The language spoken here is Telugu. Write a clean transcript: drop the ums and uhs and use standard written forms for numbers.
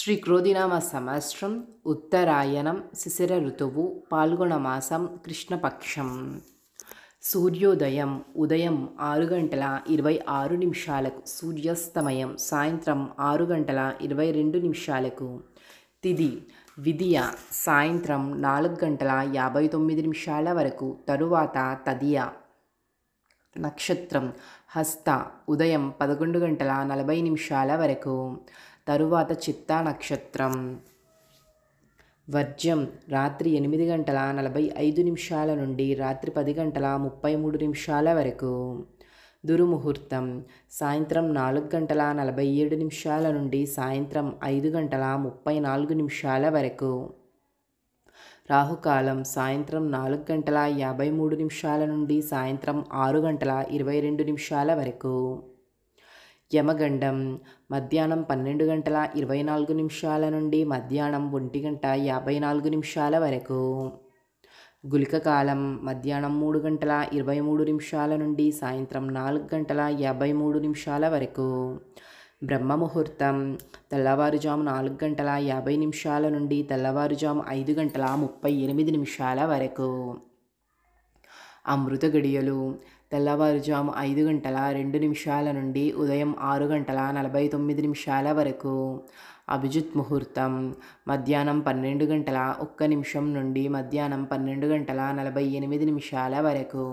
శ్రీ క్రోధినామ సంవత్సరం ఉత్తరాయణం శిశిర ఋతువు పాల్గొన మాసం కృష్ణపక్షం. సూర్యోదయం ఉదయం 6:26 సూర్యాస్తమయం సాయంత్రం 6:22. తిథి విదియ సాయంత్రం 4:59 వరకు, తరువాత తదియ. నక్షత్రం హస్త ఉదయం 11:40 వరకు, తరువాత చిత్తా నక్షత్రం. వర్జ్యం రాత్రి 8:45 నుండి రాత్రి 10:33 వరకు. దుర్ముహూర్తం సాయంత్రం 4:47 నుండి సాయంత్రం 5:34 వరకు. రాహుకాలం సాయంత్రం 4:53 నుండి సాయంత్రం 6:22 వరకు. యమగండం మధ్యాహ్నం 12:24 నుండి మధ్యాహ్నం 1:54 వరకు. గుళిక కాలం మధ్యాహ్నం 3:23 నుండి సాయంత్రం 4:53 వరకు. బ్రహ్మముహూర్తం తెల్లవారుజాము 4:50 నుండి తెల్లవారుజాము 5:38 వరకు. అమృత గడియలు తెల్లవారుజాము 5:02 నుండి ఉదయం 6:49 వరకు. అభిజిత్ ముహూర్తం మధ్యాహ్నం 12:01 నుండి మధ్యాహ్నం 12:48 వరకు.